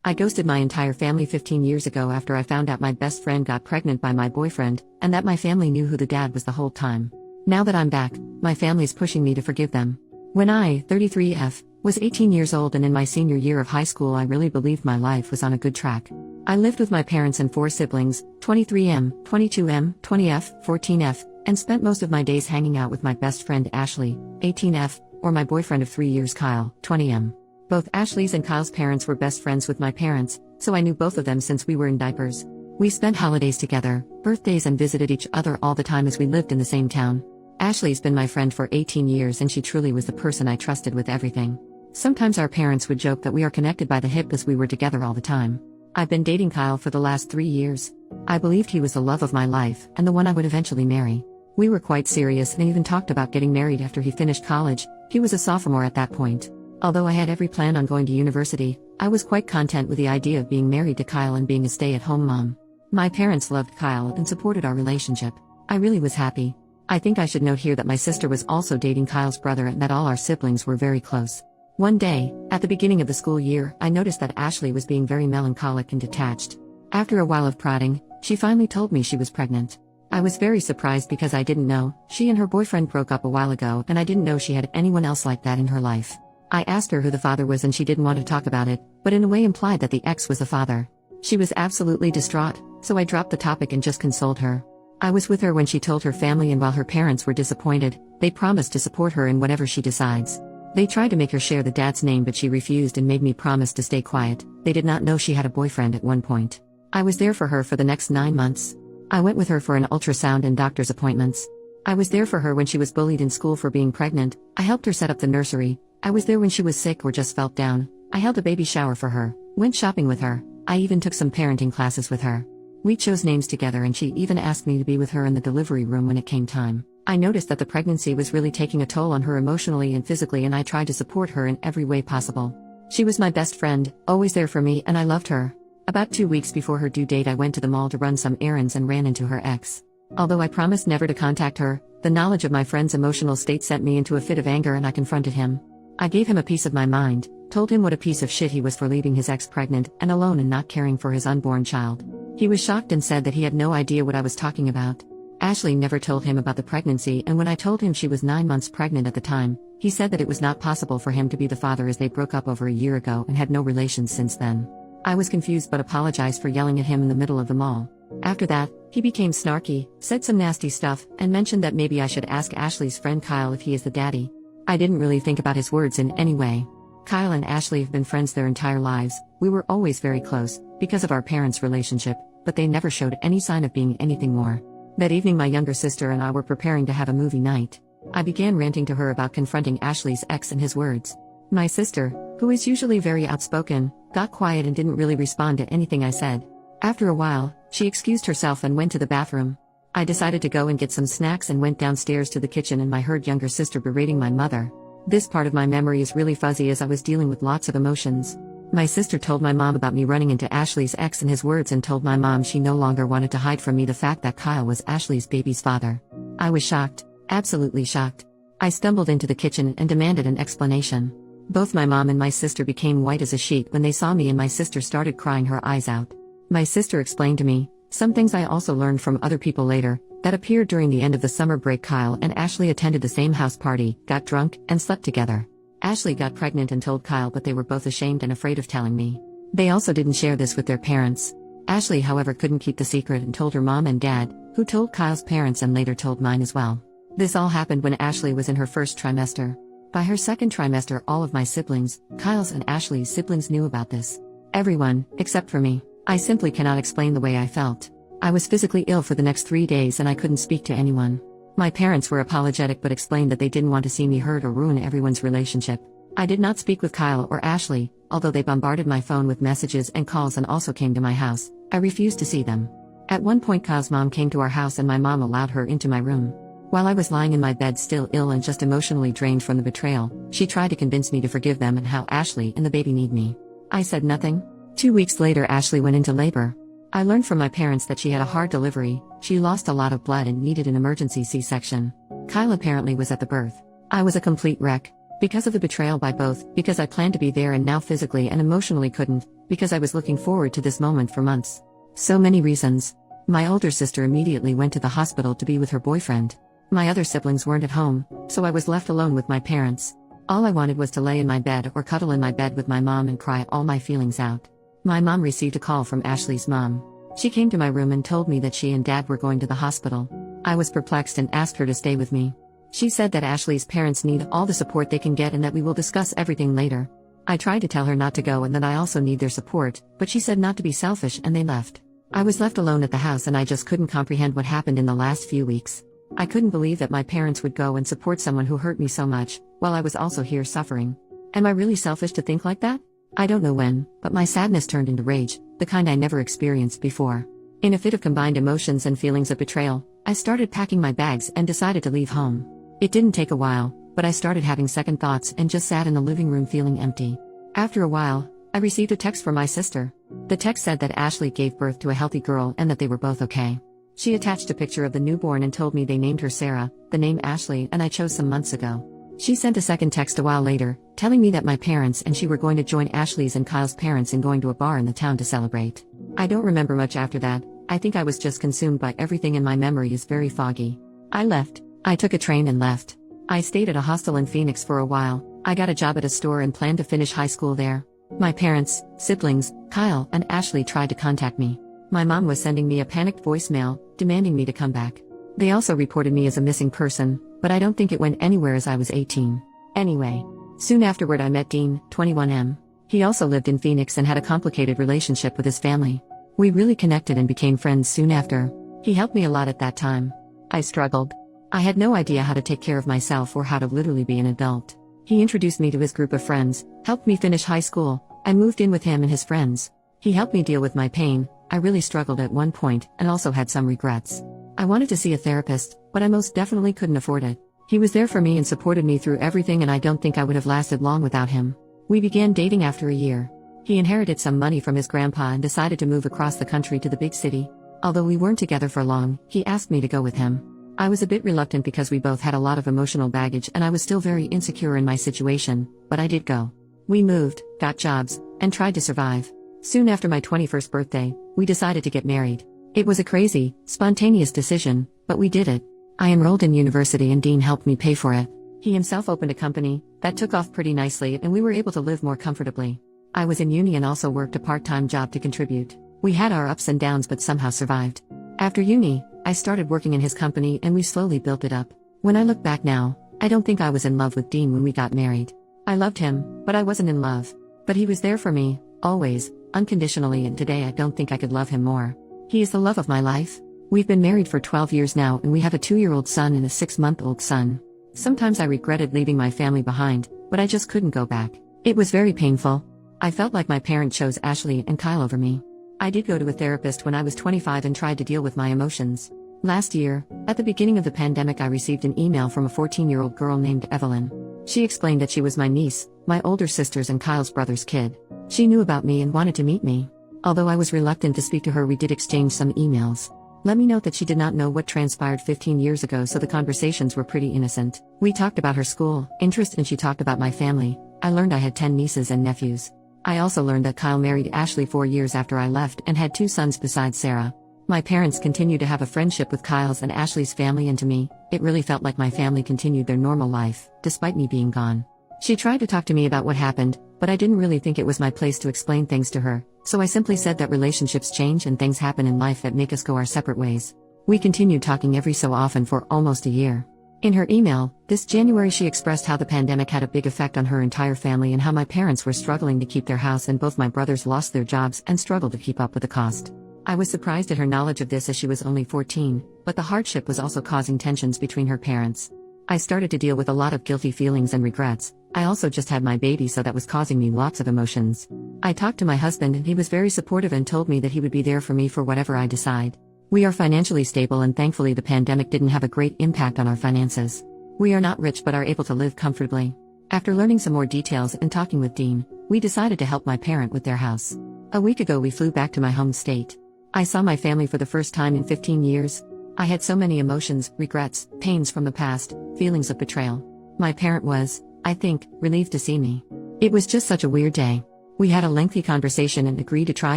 I ghosted my entire family 15 years ago after I found out my best friend got pregnant by my boyfriend, and that my family knew who the dad was the whole time. Now that I'm back, my family's pushing me to forgive them. When I, 33F, was 18 years old and in my senior year of high school, I really believed my life was on a good track. I lived with my parents and 4 siblings, 23M, 22M, 20F, 14F, and spent most of my days hanging out with my best friend Ashley, 18F, or my boyfriend of 3 years Kyle, 20M. Both Ashley's and Kyle's parents were best friends with my parents, so I knew both of them since we were in diapers. We spent holidays together, birthdays, and visited each other all the time as we lived in the same town. Ashley's been my friend for 18 years and she truly was the person I trusted with everything. Sometimes our parents would joke that we are connected by the hip as we were together all the time. I've been dating Kyle for the last 3 years. I believed he was the love of my life and the one I would eventually marry. We were quite serious and even talked about getting married after he finished college. He was a sophomore at that point. Although I had every plan on going to university, I was quite content with the idea of being married to Kyle and being a stay-at-home mom. My parents loved Kyle and supported our relationship. I really was happy. I think I should note here that my sister was also dating Kyle's brother and that all our siblings were very close. One day, at the beginning of the school year, I noticed that Ashley was being very melancholic and detached. After a while of prodding, she finally told me she was pregnant. I was very surprised because I didn't know. She and her boyfriend broke up a while ago and I didn't know she had anyone else like that in her life. I asked her who the father was and she didn't want to talk about it, but in a way implied that the ex was the father. She was absolutely distraught, so I dropped the topic and just consoled her. I was with her when she told her family, and while her parents were disappointed, they promised to support her in whatever she decides. They tried to make her share the dad's name, but she refused and made me promise to stay quiet. They did not know she had a boyfriend at one point. I was there for her for the next 9 months. I went with her for an ultrasound and doctor's appointments. I was there for her when she was bullied in school for being pregnant. I helped her set up the nursery. I was there when she was sick or just felt down. I held a baby shower for her, went shopping with her. I even took some parenting classes with her. We chose names together and she even asked me to be with her in the delivery room when it came time. I noticed that the pregnancy was really taking a toll on her emotionally and physically, and I tried to support her in every way possible. She was my best friend, always there for me, and I loved her. About 2 weeks before her due date, I went to the mall to run some errands and ran into her ex. Although I promised never to contact her, the knowledge of my friend's emotional state sent me into a fit of anger and I confronted him. I gave him a piece of my mind, told him what a piece of shit he was for leaving his ex pregnant and alone and not caring for his unborn child. He was shocked and said that he had no idea what I was talking about. Ashley never told him about the pregnancy, and when I told him she was 9 months pregnant at the time, he said that it was not possible for him to be the father as they broke up over a year ago and had no relations since then. I was confused but apologized for yelling at him in the middle of the mall. After that, he became snarky, said some nasty stuff, and mentioned that maybe I should ask Ashley's friend Kyle if he is the daddy. I didn't really think about his words in any way. Kyle and Ashley have been friends their entire lives. We were always very close, because of our parents' relationship, but they never showed any sign of being anything more. That evening my younger sister and I were preparing to have a movie night. I began ranting to her about confronting Ashley's ex and his words. My sister, who is usually very outspoken, got quiet and didn't really respond to anything I said. After a while, she excused herself and went to the bathroom. I decided to go and get some snacks and went downstairs to the kitchen, and I heard younger sister berating my mother. This part of my memory is really fuzzy as I was dealing with lots of emotions. My sister told my mom about me running into Ashley's ex and his words, and told my mom she no longer wanted to hide from me the fact that Kyle was Ashley's baby's father. I was shocked, absolutely shocked. I stumbled into the kitchen and demanded an explanation. Both my mom and my sister became white as a sheet when they saw me, and my sister started crying her eyes out. My sister explained to me some things I also learned from other people later, that appeared during the end of the summer break. Kyle and Ashley attended the same house party, got drunk, and slept together. Ashley got pregnant and told Kyle, but they were both ashamed and afraid of telling me. They also didn't share this with their parents. Ashley, however, couldn't keep the secret and told her mom and dad, who told Kyle's parents and later told mine as well. This all happened when Ashley was in her first trimester. By her second trimester, all of my siblings, Kyle's and Ashley's siblings, knew about this. Everyone, except for me. I simply cannot explain the way I felt. I was physically ill for the next 3 days and I couldn't speak to anyone. My parents were apologetic but explained that they didn't want to see me hurt or ruin everyone's relationship. I did not speak with Kyle or Ashley, although they bombarded my phone with messages and calls and also came to my house. I refused to see them. At one point Kyle's mom came to our house and my mom allowed her into my room. While I was lying in my bed still ill and just emotionally drained from the betrayal, she tried to convince me to forgive them and how Ashley and the baby need me. I said nothing. 2 weeks later Ashley went into labor. I learned from my parents that she had a hard delivery. She lost a lot of blood and needed an emergency C-section. Kyle apparently was at the birth. I was a complete wreck. Because of the betrayal by both, because I planned to be there and now physically and emotionally couldn't, because I was looking forward to this moment for months. So many reasons. My older sister immediately went to the hospital to be with her boyfriend. My other siblings weren't at home, so I was left alone with my parents. All I wanted was to lay in my bed or cuddle in my bed with my mom and cry all my feelings out. My mom received a call from Ashley's mom. She came to my room and told me that she and dad were going to the hospital. I was perplexed and asked her to stay with me. She said that Ashley's parents need all the support they can get and that we will discuss everything later. I tried to tell her not to go and that I also need their support, but she said not to be selfish and they left. I was left alone at the house and I just couldn't comprehend what happened in the last few weeks. I couldn't believe that my parents would go and support someone who hurt me so much, while I was also here suffering. Am I really selfish to think like that? I don't know when, but my sadness turned into rage, the kind I never experienced before. In a fit of combined emotions and feelings of betrayal, I started packing my bags and decided to leave home. It didn't take a while, but I started having second thoughts and just sat in the living room feeling empty. After a while, I received a text from my sister. The text said that Ashley gave birth to a healthy girl and that they were both okay. She attached a picture of the newborn and told me they named her Sarah, the name Ashley, and I chose some months ago. She sent a second text a while later, telling me that my parents and she were going to join Ashley's and Kyle's parents in going to a bar in the town to celebrate. I don't remember much after that. I think I was just consumed by everything and my memory is very foggy. I left. I took a train and left. I stayed at a hostel in Phoenix for a while. I got a job at a store and planned to finish high school there. My parents, siblings, Kyle, and Ashley tried to contact me. My mom was sending me a panicked voicemail, demanding me to come back. They also reported me as a missing person, but I don't think it went anywhere as I was 18. Anyway, soon afterward I met Dean, 21M. He also lived in Phoenix and had a complicated relationship with his family. We really connected and became friends soon after. He helped me a lot at that time. I struggled. I had no idea how to take care of myself or how to literally be an adult. He introduced me to his group of friends, helped me finish high school. I moved in with him and his friends. He helped me deal with my pain. I really struggled at one point and also had some regrets. I wanted to see a therapist, but I most definitely couldn't afford it. He was there for me and supported me through everything and I don't think I would have lasted long without him. We began dating after a year. He inherited some money from his grandpa and decided to move across the country to the big city. Although we weren't together for long, he asked me to go with him. I was a bit reluctant because we both had a lot of emotional baggage and I was still very insecure in my situation, but I did go. We moved, got jobs, and tried to survive. Soon after my 21st birthday, we decided to get married. It was a crazy, spontaneous decision, but we did it. I enrolled in university and Dean helped me pay for it. He himself opened a company that took off pretty nicely and we were able to live more comfortably. I was in uni and also worked a part-time job to contribute. We had our ups and downs but somehow survived. After uni, I started working in his company and we slowly built it up. When I look back now, I don't think I was in love with Dean when we got married. I loved him, but I wasn't in love. But he was there for me, always, unconditionally, and today I don't think I could love him more. He is the love of my life. We've been married for 12 years now and we have a 2-year-old son and a 6-month-old son. Sometimes I regretted leaving my family behind, but I just couldn't go back. It was very painful. I felt like my parents chose Ashley and Kyle over me. I did go to a therapist when I was 25 and tried to deal with my emotions. Last year, at the beginning of the pandemic, I received an email from a 14-year-old girl named Evelyn. She explained that she was my niece, my older sister's and Kyle's brother's kid. She knew about me and wanted to meet me. Although I was reluctant to speak to her, we did exchange some emails. Let me note that she did not know what transpired 15 years ago, so the conversations were pretty innocent. We talked about her school, interest, and she talked about my family. I learned I had 10 nieces and nephews. I also learned that Kyle married Ashley 4 years after I left and had 2 sons besides Sarah. My parents continued to have a friendship with Kyle's and Ashley's family, and to me, it really felt like my family continued their normal life, despite me being gone. She tried to talk to me about what happened, but I didn't really think it was my place to explain things to her, so I simply said that relationships change and things happen in life that make us go our separate ways. We continued talking every so often for almost a year. In her email, this January, she expressed how the pandemic had a big effect on her entire family and how my parents were struggling to keep their house and both my brothers lost their jobs and struggled to keep up with the cost. I was surprised at her knowledge of this as she was only 14, but the hardship was also causing tensions between her parents. I started to deal with a lot of guilty feelings and regrets. I also just had my baby, so that was causing me lots of emotions. I talked to my husband and he was very supportive and told me that he would be there for me for whatever I decide. We are financially stable and thankfully the pandemic didn't have a great impact on our finances. We are not rich but are able to live comfortably. After learning some more details and talking with Dean, we decided to help my parent with their house. A week ago we flew back to my home state. I saw my family for the first time in 15 years. I had so many emotions, regrets, pains from the past, feelings of betrayal. My parent was, I think, relieved to see me. It was just such a weird day. We had a lengthy conversation and agreed to try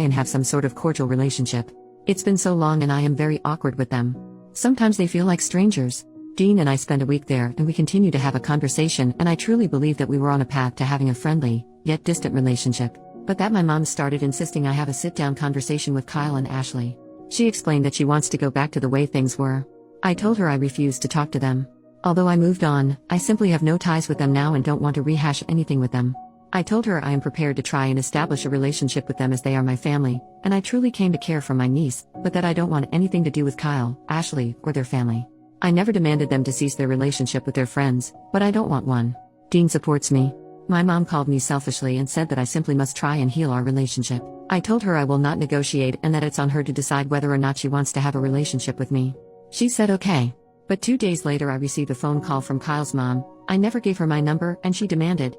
and have some sort of cordial relationship. It's been so long and I am very awkward with them. Sometimes they feel like strangers. Dean and I spent a week there and we continued to have a conversation, and I truly believe that we were on a path to having a friendly, yet distant relationship. But that my mom started insisting I have a sit-down conversation with Kyle and Ashley. She explained that she wants to go back to the way things were. I told her I refused to talk to them. Although I moved on, I simply have no ties with them now and don't want to rehash anything with them. I told her I am prepared to try and establish a relationship with them as they are my family, and I truly came to care for my niece, but that I don't want anything to do with Kyle, Ashley, or their family. I never demanded them to cease their relationship with their friends, but I don't want one. Dean supports me. My mom called me selfishly and said that I simply must try and heal our relationship. I told her I will not negotiate and that it's on her to decide whether or not she wants to have a relationship with me. She said okay. But 2 days later I received a phone call from Kyle's mom. I never gave her my number and she demanded,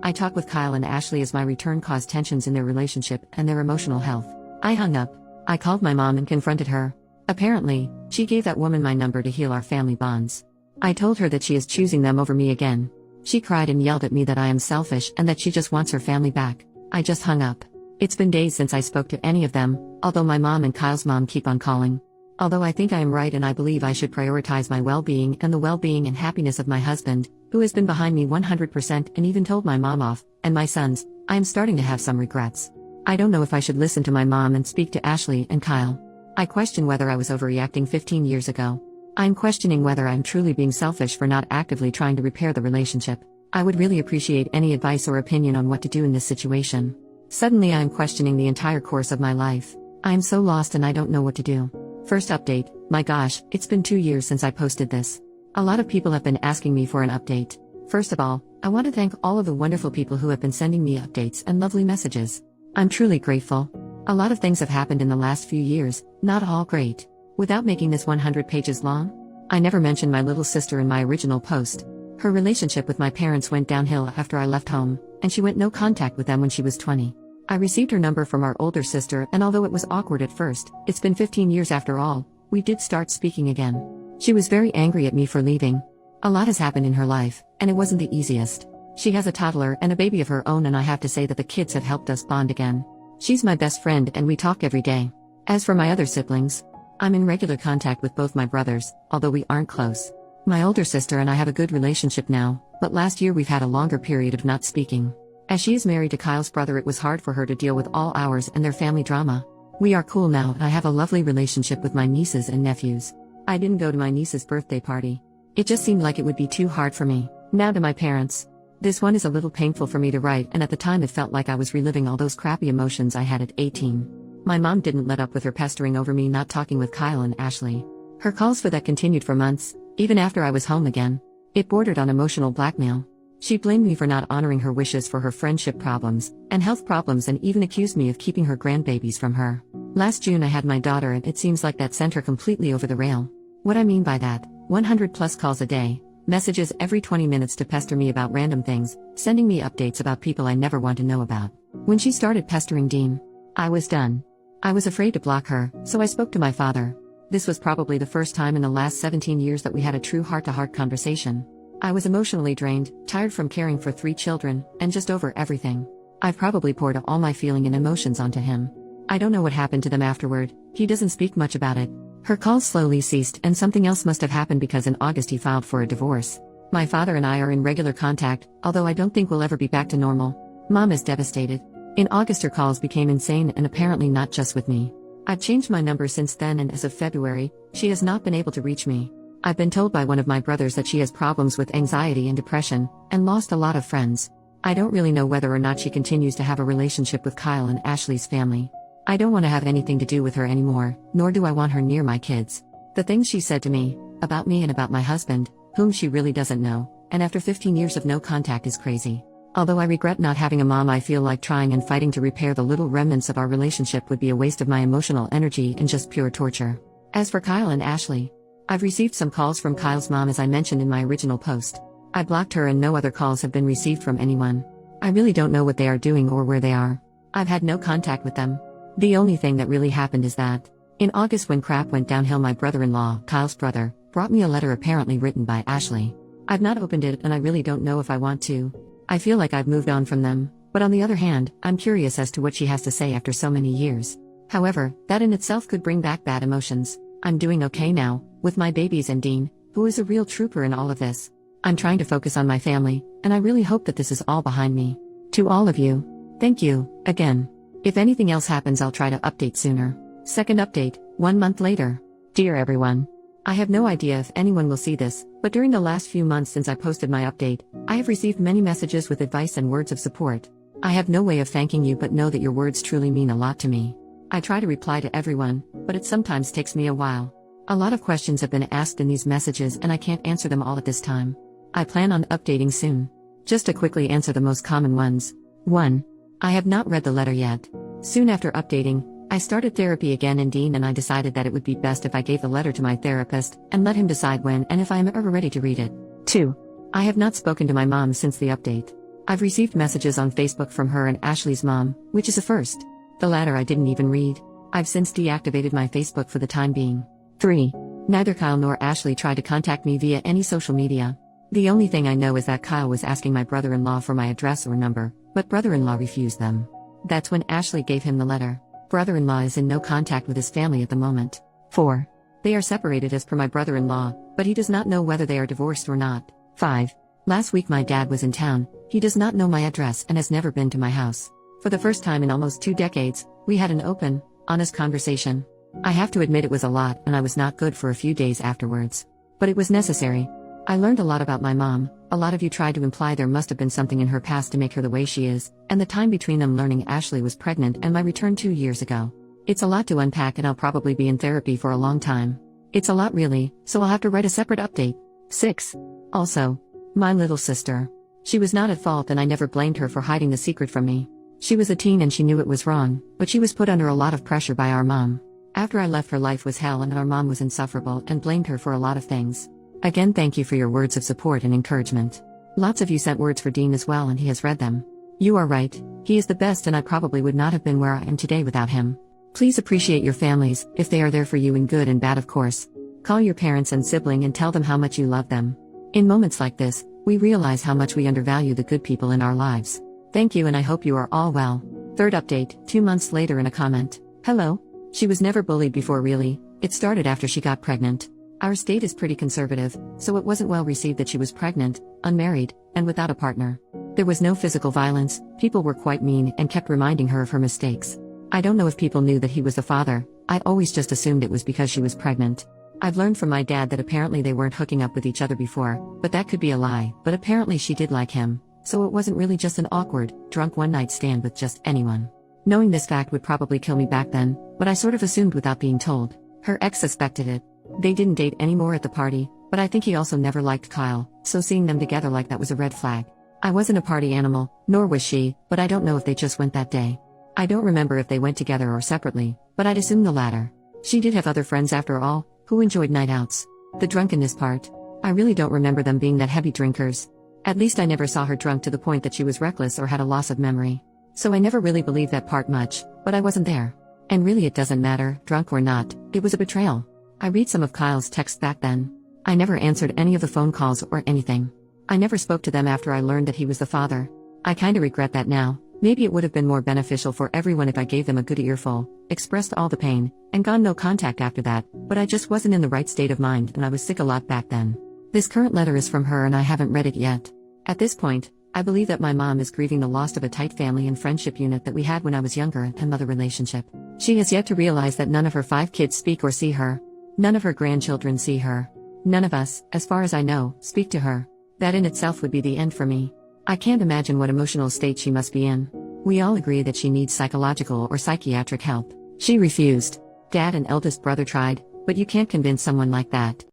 I talk with Kyle and Ashley as my return caused tensions in their relationship and their emotional health. I hung up. I called my mom and confronted her. Apparently, she gave that woman my number to heal our family bonds. I told her that she is choosing them over me again. She cried and yelled at me that I am selfish and that she just wants her family back. I just hung up. It's been days since I spoke to any of them, although my mom and Kyle's mom keep on calling. Although I think I am right and I believe I should prioritize my well-being and the well-being and happiness of my husband, who has been behind me 100% and even told my mom off, and my sons, I am starting to have some regrets. I don't know if I should listen to my mom and speak to Ashley and Kyle. I question whether I was overreacting 15 years ago. I'm questioning whether I'm truly being selfish for not actively trying to repair the relationship. I would really appreciate any advice or opinion on what to do in this situation. Suddenly I am questioning the entire course of my life. I am so lost and I don't know what to do. First update, my gosh, it's been 2 years since I posted this. A lot of people have been asking me for an update. First of all, I want to thank all of the wonderful people who have been sending me updates and lovely messages. I'm truly grateful. A lot of things have happened in the last few years, not all great. Without making this 100 pages long, I never mentioned my little sister in my original post. Her relationship with my parents went downhill after I left home, and she went no contact with them when she was 20. I received her number from our older sister, and although it was awkward at first, it's been 15 years after all, we did start speaking again. She was very angry at me for leaving. A lot has happened in her life, and it wasn't the easiest. She has a toddler and a baby of her own, and I have to say that the kids have helped us bond again. She's my best friend and we talk every day. As for my other siblings, I'm in regular contact with both my brothers, although we aren't close. My older sister and I have a good relationship now, but last year we've had a longer period of not speaking. As she is married to Kyle's brother, it was hard for her to deal with all ours and their family drama. We are cool now and I have a lovely relationship with my nieces and nephews. I didn't go to my niece's birthday party. It just seemed like it would be too hard for me. Now to my parents. This one is a little painful for me to write, and at the time it felt like I was reliving all those crappy emotions I had at 18. My mom didn't let up with her pestering over me not talking with Kyle and Ashley. Her calls for that continued for months, even after I was home again. It bordered on emotional blackmail. She blamed me for not honoring her wishes for her friendship problems and health problems, and even accused me of keeping her grandbabies from her. Last June I had my daughter and it seems like that sent her completely over the rail. What I mean by that, 100 plus calls a day, messages every 20 minutes to pester me about random things, sending me updates about people I never want to know about. When she started pestering Dean, I was done. I was afraid to block her, so I spoke to my father. This was probably the first time in the last 17 years that we had a true heart-to-heart conversation. I was emotionally drained, tired from caring for 3 children, and just over everything. I've probably poured all my feeling and emotions onto him. I don't know what happened to them afterward. He doesn't speak much about it. Her calls slowly ceased and something else must have happened because in August he filed for a divorce. My father and I are in regular contact, although I don't think we'll ever be back to normal. Mom is devastated. In August her calls became insane, and apparently not just with me. I've changed my number since then, and as of February, she has not been able to reach me. I've been told by one of my brothers that she has problems with anxiety and depression, and lost a lot of friends. I don't really know whether or not she continues to have a relationship with Kyle and Ashley's family. I don't want to have anything to do with her anymore, nor do I want her near my kids. The things she said to me, about me and about my husband, whom she really doesn't know, and after 15 years of no contact is crazy. Although I regret not having a mom, I feel like trying and fighting to repair the little remnants of our relationship would be a waste of my emotional energy and just pure torture. As for Kyle and Ashley, I've received some calls from Kyle's mom as I mentioned in my original post. I blocked her and no other calls have been received from anyone. I really don't know what they are doing or where they are. I've had no contact with them. The only thing that really happened is that, in August when crap went downhill, my brother-in-law, Kyle's brother, brought me a letter apparently written by Ashley. I've not opened it and I really don't know if I want to. I feel like I've moved on from them, but on the other hand, I'm curious as to what she has to say after so many years. However, that in itself could bring back bad emotions. I'm doing okay now, with my babies and Dean, who is a real trooper in all of this. I'm trying to focus on my family, and I really hope that this is all behind me. To all of you, thank you, again. If anything else happens, I'll try to update sooner. Second update, 1 month later. Dear everyone, I have no idea if anyone will see this, but during the last few months since I posted my update, I have received many messages with advice and words of support. I have no way of thanking you, but know that your words truly mean a lot to me. I try to reply to everyone, but it sometimes takes me a while. A lot of questions have been asked in these messages and I can't answer them all at this time. I plan on updating soon. Just to quickly answer the most common ones. 1. I have not read the letter yet. Soon after updating, I started therapy again in Dean and I decided that it would be best if I gave the letter to my therapist and let him decide when and if I am ever ready to read it. 2. I have not spoken to my mom since the update. I've received messages on Facebook from her and Ashley's mom, which is a first. The latter I didn't even read. I've since deactivated my Facebook for the time being. 3. Neither Kyle nor Ashley tried to contact me via any social media. The only thing I know is that Kyle was asking my brother-in-law for my address or number, but brother-in-law refused them. That's when Ashley gave him the letter. Brother-in-law is in no contact with his family at the moment. 4. They are separated as per my brother-in-law, but he does not know whether they are divorced or not. 5. Last week my dad was in town. He does not know my address and has never been to my house. For the first time in almost 2 decades, we had an open, honest conversation. I have to admit it was a lot and I was not good for a few days afterwards. But it was necessary. I learned a lot about my mom. A lot of you tried to imply there must have been something in her past to make her the way she is, and the time between them learning Ashley was pregnant and my return 2 years ago. It's a lot to unpack and I'll probably be in therapy for a long time. It's a lot really, so I'll have to write a separate update. 6. Also, my little sister. She was not at fault and I never blamed her for hiding the secret from me. She was a teen and she knew it was wrong, but she was put under a lot of pressure by our mom. After I left, her life was hell and our mom was insufferable and blamed her for a lot of things. Again, thank you for your words of support and encouragement. Lots of you sent words for Dean as well and he has read them. You are right, he is the best and I probably would not have been where I am today without him. Please appreciate your families, if they are there for you in good and bad of course. Call your parents and sibling and tell them how much you love them. In moments like this, we realize how much we undervalue the good people in our lives. Thank you and I hope you are all well. Third update, 2 months later in a comment. Hello. She was never bullied before really, it started after she got pregnant. Our state is pretty conservative, so it wasn't well received that she was pregnant, unmarried, and without a partner. There was no physical violence, people were quite mean and kept reminding her of her mistakes. I don't know if people knew that he was the father, I'd always just assumed it was because she was pregnant. I've learned from my dad that apparently they weren't hooking up with each other before, but that could be a lie, but apparently she did like him, so it wasn't really just an awkward, drunk one-night stand with just anyone. Knowing this fact would probably kill me back then, but I sort of assumed without being told. Her ex suspected it. They didn't date anymore at the party, but I think he also never liked Kyle, so seeing them together like that was a red flag. I wasn't a party animal, nor was she, but I don't know if they just went that day. I don't remember if they went together or separately, but I'd assume the latter. She did have other friends after all, who enjoyed night outs. The drunkenness part. I really don't remember them being that heavy drinkers. At least I never saw her drunk to the point that she was reckless or had a loss of memory. So I never really believed that part much, but I wasn't there. And really it doesn't matter, drunk or not, it was a betrayal. I read some of Kyle's texts back then. I never answered any of the phone calls or anything. I never spoke to them after I learned that he was the father. I kinda regret that now. Maybe it would have been more beneficial for everyone if I gave them a good earful, expressed all the pain, and gone no contact after that, but I just wasn't in the right state of mind and I was sick a lot back then. This current letter is from her and I haven't read it yet. At this point, I believe that my mom is grieving the loss of a tight family and friendship unit that we had when I was younger and mother relationship. She has yet to realize that none of her 5 kids speak or see her. None of her grandchildren see her. None of us, as far as I know, speak to her. That in itself would be the end for me. I can't imagine what emotional state she must be in. We all agree that she needs psychological or psychiatric help. She refused. Dad and eldest brother tried, but you can't convince someone like that.